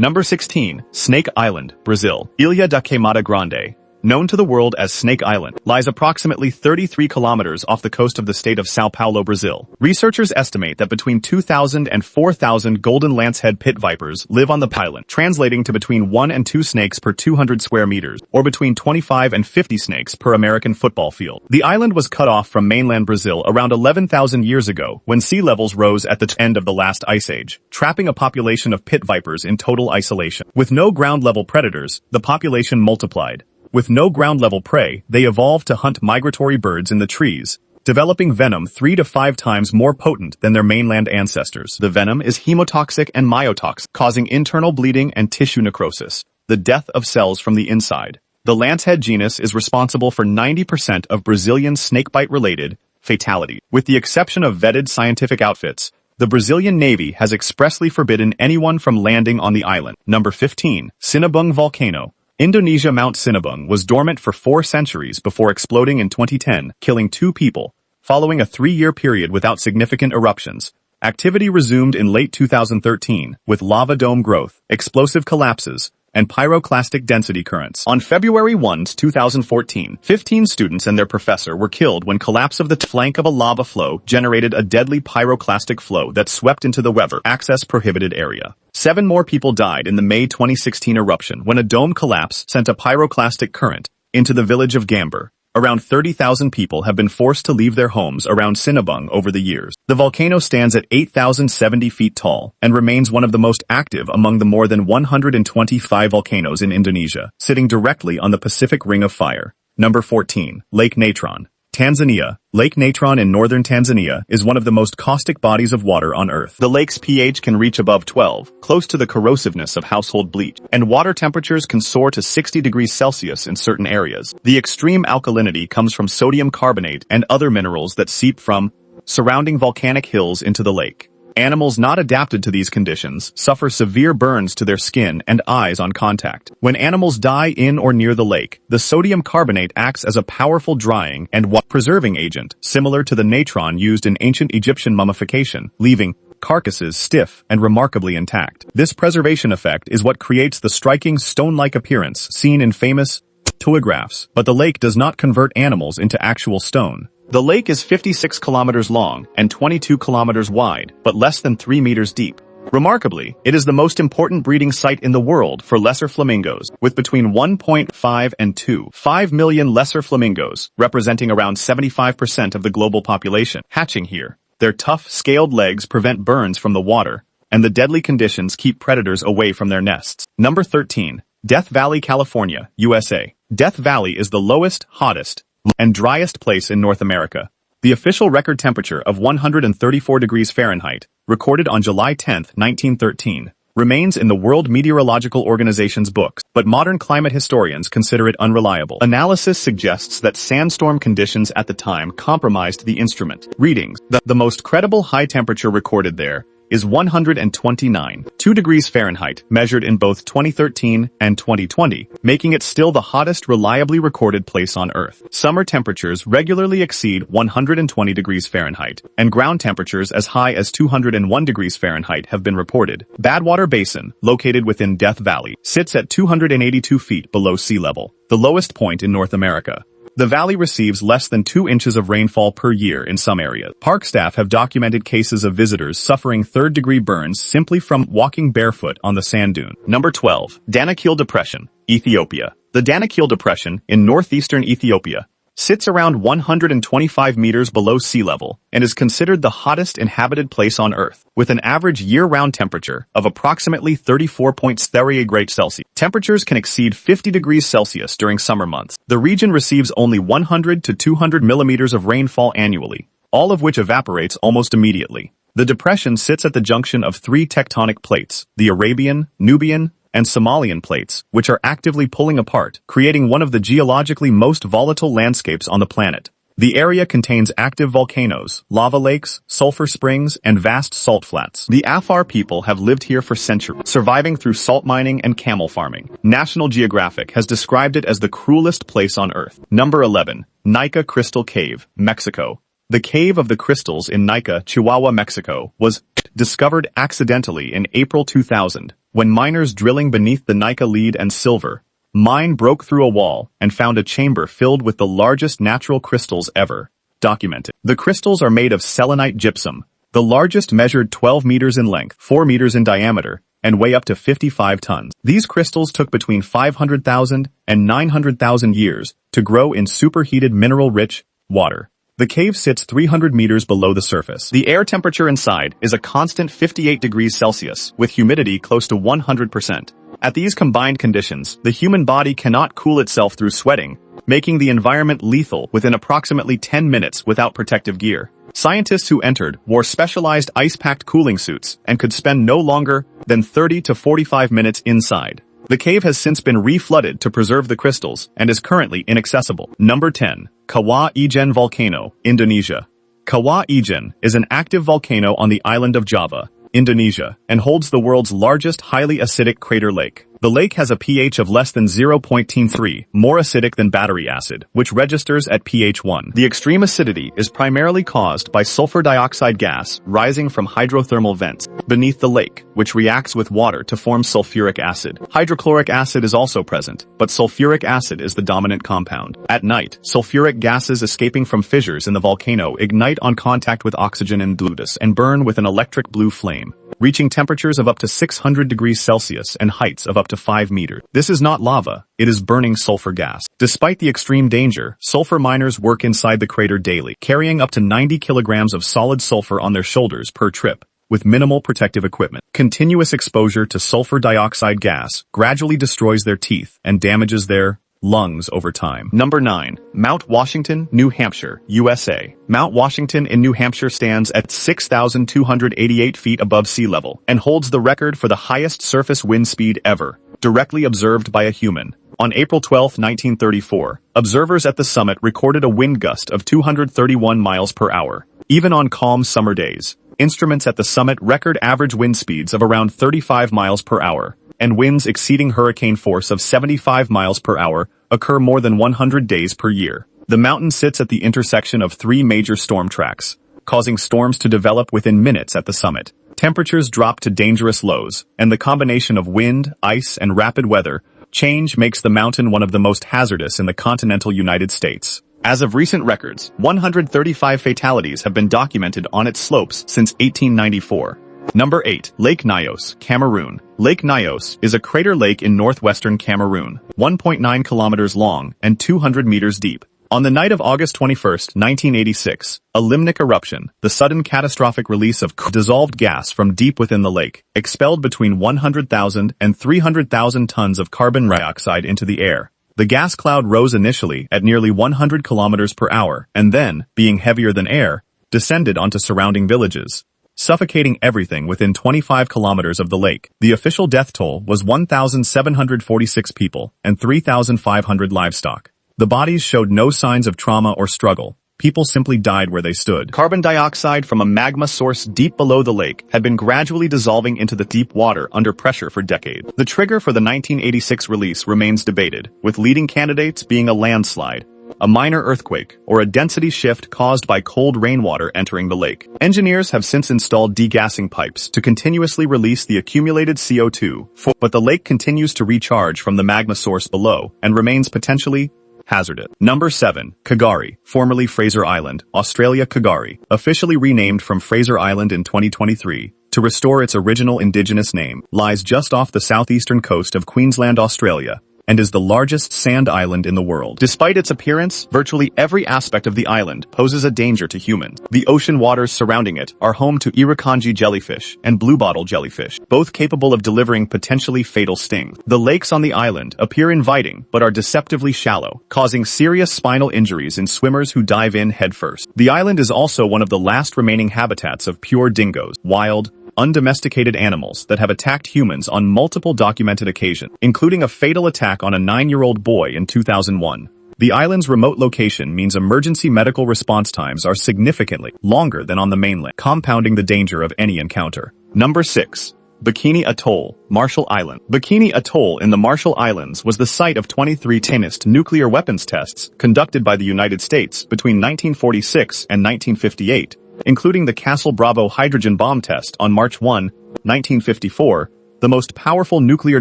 Number 16. Snake Island, Brazil. Ilha da Queimada Grande, known to the world as Snake Island, lies approximately 33 kilometers off the coast of the state of São Paulo, Brazil. Researchers estimate that between 2,000 and 4,000 golden lancehead pit vipers live on the island, translating to between 1 and 2 snakes per 200 square meters, or between 25 and 50 snakes per American football field. The island was cut off from mainland Brazil around 11,000 years ago when sea levels rose at the end of the last ice age, trapping a population of pit vipers in total isolation. With no ground-level predators, the population multiplied. With no ground-level prey, they evolved to hunt migratory birds in the trees, developing venom 3 to 5 times more potent than their mainland ancestors. The venom is hemotoxic and myotoxic, causing internal bleeding and tissue necrosis, the death of cells from the inside. The lancehead genus is responsible for 90% of Brazilian snakebite-related fatalities. With the exception of vetted scientific outfits, the Brazilian Navy has expressly forbidden anyone from landing on the island. Number 15. Sinabung Volcano. Indonesia. Mount Sinabung was dormant for 4 centuries before exploding in 2010, killing 2 people. Following a 3-year period without significant eruptions, activity resumed in late 2013, with lava dome growth, explosive collapses, and pyroclastic density currents. On February 1, 2014, 15 students and their professor were killed when collapse of the flank of a lava flow generated a deadly pyroclastic flow that swept into the weather access prohibited area. 7 more people died in the May 2016 eruption when a dome collapse sent a pyroclastic current into the village of Gamber. Around 30,000 people have been forced to leave their homes around Sinabung over the years. The volcano stands at 8,070 feet tall and remains one of the most active among the more than 125 volcanoes in Indonesia, sitting directly on the Pacific Ring of Fire. Number 14. Lake Natron, Tanzania. Lake Natron in northern Tanzania is one of the most caustic bodies of water on Earth. The lake's pH can reach above 12, close to the corrosiveness of household bleach, and water temperatures can soar to 60 degrees Celsius in certain areas. The extreme alkalinity comes from sodium carbonate and other minerals that seep from surrounding volcanic hills into the lake. Animals not adapted to these conditions suffer severe burns to their skin and eyes on contact. When animals die in or near the lake, the sodium carbonate acts as a powerful drying and preserving agent, similar to the natron used in ancient Egyptian mummification, leaving carcasses stiff and remarkably intact. This preservation effect is what creates the striking stone-like appearance seen in famous photographs, but the lake does not convert animals into actual stone. The lake is 56 kilometers long and 22 kilometers wide, but less than 3 meters deep. Remarkably, it is the most important breeding site in the world for lesser flamingos, with between 1.5 and 2.5 million lesser flamingos, representing around 75% of the global population, hatching here. Their tough, scaled legs prevent burns from the water, and the deadly conditions keep predators away from their nests. Number 13. Death Valley, California, USA. Death Valley is the lowest, hottest, and driest place in North America. The official record temperature of 134 degrees Fahrenheit, recorded on July 10, 1913, remains in the World Meteorological Organization's books, but modern climate historians consider it unreliable. Analysis suggests that sandstorm conditions at the time compromised the instrument readings. The most credible high temperature recorded there is 129.2 degrees Fahrenheit, measured in both 2013 and 2020, making it still the hottest reliably recorded place on Earth. Summer temperatures regularly exceed 120 degrees Fahrenheit, and ground temperatures as high as 201 degrees Fahrenheit have been reported. Badwater Basin, located within Death Valley, sits at 282 feet below sea level, the lowest point in North America. The valley receives less than 2 inches of rainfall per year in some areas. Park staff have documented cases of visitors suffering third-degree burns simply from walking barefoot on the sand dune. Number 12. Danakil Depression, Ethiopia. The Danakil Depression in northeastern Ethiopia sits around 125 meters below sea level and is considered the hottest inhabited place on Earth, with an average year-round temperature of approximately 34.3 Celsius. Temperatures can exceed 50 degrees Celsius during summer months. The region receives only 100 to 200 millimeters of rainfall annually, all of which evaporates almost immediately. The depression sits at the junction of 3 tectonic plates, the Arabian, Nubian, and Somalian plates, which are actively pulling apart, creating one of the geologically most volatile landscapes on the planet. The area contains active volcanoes, lava lakes, sulfur springs, and vast salt flats. The Afar people have lived here for centuries, surviving through salt mining and camel farming. National Geographic has described it as the cruelest place on Earth. Number 11. Naica Crystal Cave, Mexico. The Cave of the Crystals in Naica, Chihuahua, Mexico, was discovered accidentally in April 2000, when miners drilling beneath the Naica lead and silver mine broke through a wall and found a chamber filled with the largest natural crystals ever documented. The crystals are made of selenite gypsum. The largest measured 12 meters in length, 4 meters in diameter, and weigh up to 55 tons. These crystals took between 500,000 and 900,000 years to grow in superheated mineral-rich water. The cave sits 300 meters below the surface. The air temperature inside is a constant 58 degrees Celsius, with humidity close to 100%. At these combined conditions, the human body cannot cool itself through sweating, making the environment lethal within approximately 10 minutes without protective gear. Scientists who entered wore specialized ice-packed cooling suits and could spend no longer than 30 to 45 minutes inside. The cave has since been reflooded to preserve the crystals and is currently inaccessible. Number 10. Kawah Ijen Volcano, Indonesia. Kawah Ijen is an active volcano on the island of Java, Indonesia, and holds the world's largest highly acidic crater lake. The lake has a pH of less than 0.3, more acidic than battery acid, which registers at pH 1. The extreme acidity is primarily caused by sulfur dioxide gas rising from hydrothermal vents beneath the lake, which reacts with water to form sulfuric acid. Hydrochloric acid is also present, but sulfuric acid is the dominant compound. At night, sulfuric gases escaping from fissures in the volcano ignite on contact with oxygen in Blutus and burn with an electric blue flame, reaching temperatures of up to 600 degrees Celsius and heights of up to 5 meters. This is not lava, it is burning sulfur gas. Despite the extreme danger, sulfur miners work inside the crater daily, carrying up to 90 kilograms of solid sulfur on their shoulders per trip, with minimal protective equipment. Continuous exposure to sulfur dioxide gas gradually destroys their teeth and damages their lungs over time. Number 9. Mount Washington, New Hampshire, USA. Mount Washington in New Hampshire stands at 6,288 feet above sea level and holds the record for the highest surface wind speed ever, directly observed by a human. On April 12, 1934, observers at the summit recorded a wind gust of 231 miles per hour. Even on calm summer days, instruments at the summit record average wind speeds of around 35 miles per hour, and winds exceeding hurricane force of 75 miles per hour occur more than 100 days per year. The mountain sits at the intersection of 3 major storm tracks, causing storms to develop within minutes at the summit. Temperatures drop to dangerous lows, and the combination of wind, ice, and rapid weather change makes the mountain one of the most hazardous in the continental United States. As of recent records, 135 fatalities have been documented on its slopes since 1894. Number 8. Lake Nyos, Cameroon. Lake Nyos is a crater lake in northwestern Cameroon, 1.9 kilometers long and 200 meters deep. On the night of August 21, 1986, a limnic eruption, the sudden catastrophic release of dissolved gas from deep within the lake, expelled between 100,000 and 300,000 tons of carbon dioxide into the air. The gas cloud rose initially at nearly 100 kilometers per hour and then, being heavier than air, descended onto surrounding villages, suffocating everything within 25 kilometers of the lake. The official death toll was 1,746 people and 3,500 livestock. The bodies showed no signs of trauma or struggle. People simply died where they stood. Carbon dioxide from a magma source deep below the lake had been gradually dissolving into the deep water under pressure for decades. The trigger for the 1986 release remains debated, with leading candidates being a landslide, a minor earthquake, or a density shift caused by cold rainwater entering the lake. Engineers have since installed degassing pipes to continuously release the accumulated CO2, but the lake continues to recharge from the magma source below and remains potentially hazardous. Number 7. Kagari, formerly Fraser Island, Australia. Kagari, officially renamed from Fraser Island in 2023 to restore its original indigenous name, lies just off the southeastern coast of Queensland, Australia, and is the largest sand island in the world. Despite its appearance, virtually every aspect of the island poses a danger to humans. The ocean waters surrounding it are home to irukandji jellyfish and bluebottle jellyfish, both capable of delivering potentially fatal stings. The lakes on the island appear inviting but are deceptively shallow, causing serious spinal injuries in swimmers who dive in headfirst. The island is also one of the last remaining habitats of pure dingoes, wild, undomesticated animals that have attacked humans on multiple documented occasions, including a fatal attack on a 9-year-old boy in 2001. The island's remote location means emergency medical response times are significantly longer than on the mainland, compounding the danger of any encounter. Number 6. Bikini Atoll, Marshall Island. Bikini Atoll in the Marshall Islands was the site of 23 test nuclear weapons tests conducted by the United States between 1946 and 1958. Including the Castle Bravo hydrogen bomb test on March 1, 1954, the most powerful nuclear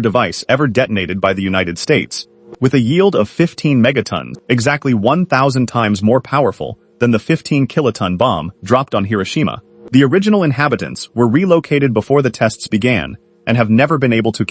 device ever detonated by the United States, with a yield of 15 megatons, exactly 1,000 times more powerful than the 15-kiloton bomb dropped on Hiroshima. The original inhabitants were relocated before the tests began and have never been able to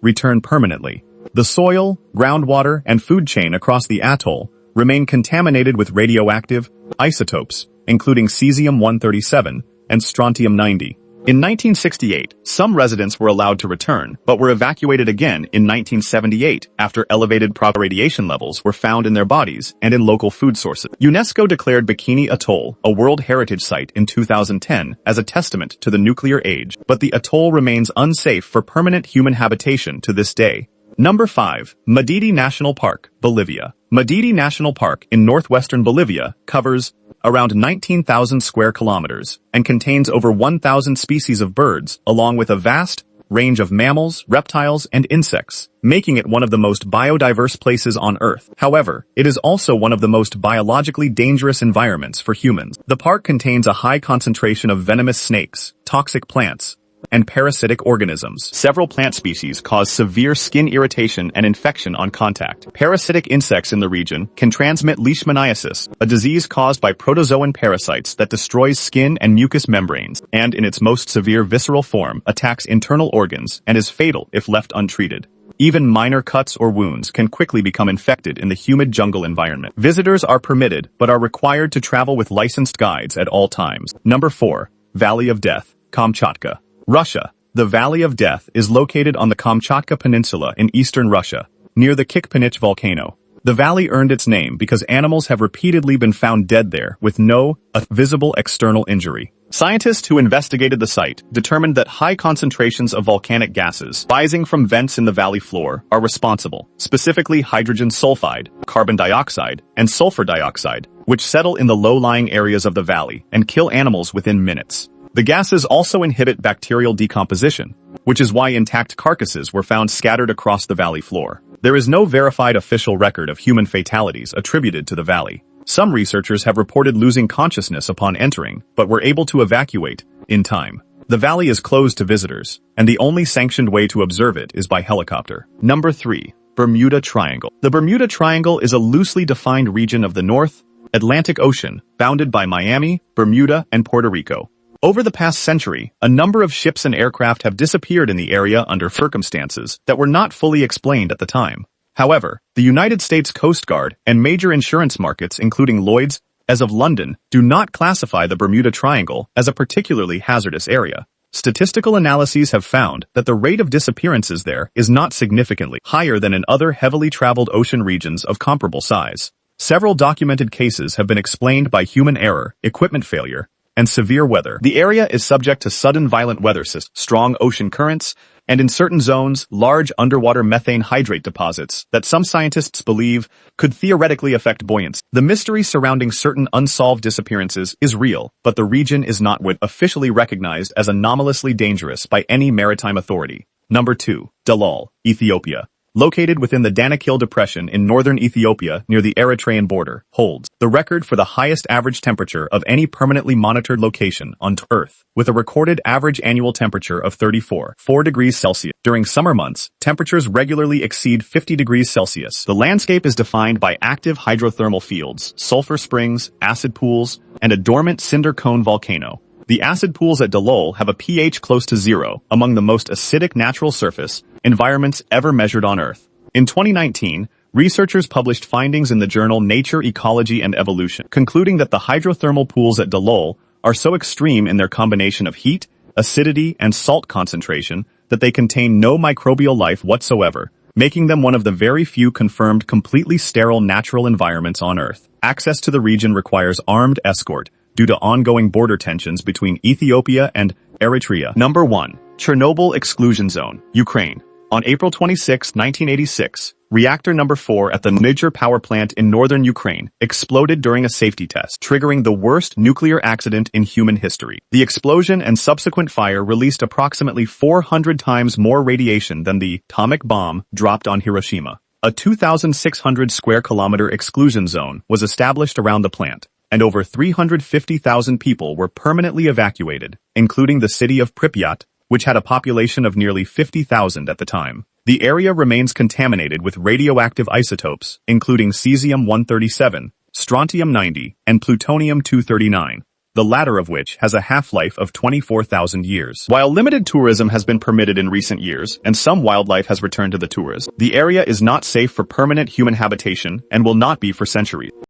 return permanently. The soil, groundwater, and food chain across the atoll remain contaminated with radioactive isotopes, including cesium-137 and strontium-90. In 1968, some residents were allowed to return, but were evacuated again in 1978 after elevated radiation levels were found in their bodies and in local food sources. UNESCO declared Bikini Atoll a World Heritage Site in 2010 as a testament to the nuclear age, but the atoll remains unsafe for permanent human habitation to this day. Number 5. Madidi National Park, Bolivia. Madidi National Park in northwestern Bolivia covers around 19,000 square kilometers and contains over 1,000 species of birds, along with a vast range of mammals, reptiles, and insects, making it one of the most biodiverse places on Earth. However, it is also one of the most biologically dangerous environments for humans. The park contains a high concentration of venomous snakes, toxic plants, and parasitic organisms. Several plant species cause severe skin irritation and infection on contact. Parasitic insects in the region can transmit leishmaniasis, a disease caused by protozoan parasites that destroys skin and mucous membranes, and in its most severe visceral form, attacks internal organs and is fatal if left untreated. Even minor cuts or wounds can quickly become infected in the humid jungle environment. Visitors are permitted but are required to travel with licensed guides at all times. Number 4. Valley of Death, Kamchatka, Russia. The Valley of Death is located on the Kamchatka Peninsula in eastern Russia, near the Kikpanich volcano. The valley earned its name because animals have repeatedly been found dead there with no visible external injury. Scientists who investigated the site determined that high concentrations of volcanic gases rising from vents in the valley floor are responsible, specifically hydrogen sulfide, carbon dioxide, and sulfur dioxide, which settle in the low-lying areas of the valley and kill animals within minutes. The gases also inhibit bacterial decomposition, which is why intact carcasses were found scattered across the valley floor. There is no verified official record of human fatalities attributed to the valley. Some researchers have reported losing consciousness upon entering, but were able to evacuate in time. The valley is closed to visitors, and the only sanctioned way to observe it is by helicopter. Number 3. Bermuda Triangle. The Bermuda Triangle is a loosely defined region of the North Atlantic Ocean, bounded by Miami, Bermuda, and Puerto Rico. Over the past century, a number of ships and aircraft have disappeared in the area under circumstances that were not fully explained at the time. However, the United States Coast Guard and major insurance markets including Lloyd's, as of London, do not classify the Bermuda Triangle as a particularly hazardous area. Statistical analyses have found that the rate of disappearances there is not significantly higher than in other heavily traveled ocean regions of comparable size. Several documented cases have been explained by human error, equipment failure, and severe weather. The area is subject to sudden violent weather systems, strong ocean currents, and in certain zones, large underwater methane hydrate deposits that some scientists believe could theoretically affect buoyancy. The mystery surrounding certain unsolved disappearances is real, but the region is not officially recognized as anomalously dangerous by any maritime authority. Number 2. Dallol, Ethiopia. Located within the Danakil Depression in northern Ethiopia near the Eritrean border, holds the record for the highest average temperature of any permanently monitored location on Earth, with a recorded average annual temperature of 34.4 degrees Celsius. During summer months, temperatures regularly exceed 50 degrees Celsius. The landscape is defined by active hydrothermal fields, sulfur springs, acid pools, and a dormant cinder cone volcano. The acid pools at Dallol have a pH close to 0, among the most acidic natural surface environments ever measured on Earth. In 2019, researchers published findings in the journal Nature, Ecology, and Evolution, concluding that the hydrothermal pools at Dallol are so extreme in their combination of heat, acidity, and salt concentration that they contain no microbial life whatsoever, making them one of the very few confirmed completely sterile natural environments on Earth. Access to the region requires armed escort due to ongoing border tensions between Ethiopia and Eritrea. Number 1. Chernobyl Exclusion Zone, Ukraine. On April 26, 1986, reactor number 4 at the Naica power plant in northern Ukraine exploded during a safety test, triggering the worst nuclear accident in human history. The explosion and subsequent fire released approximately 400 times more radiation than the atomic bomb dropped on Hiroshima. A 2,600 square kilometer exclusion zone was established around the plant, and over 350,000 people were permanently evacuated, including the city of Pripyat, which had a population of nearly 50,000 at the time. The area remains contaminated with radioactive isotopes, including cesium-137, strontium-90, and plutonium-239, the latter of which has a half-life of 24,000 years. While limited tourism has been permitted in recent years, and some wildlife has returned to the tourist, the area is not safe for permanent human habitation and will not be for centuries.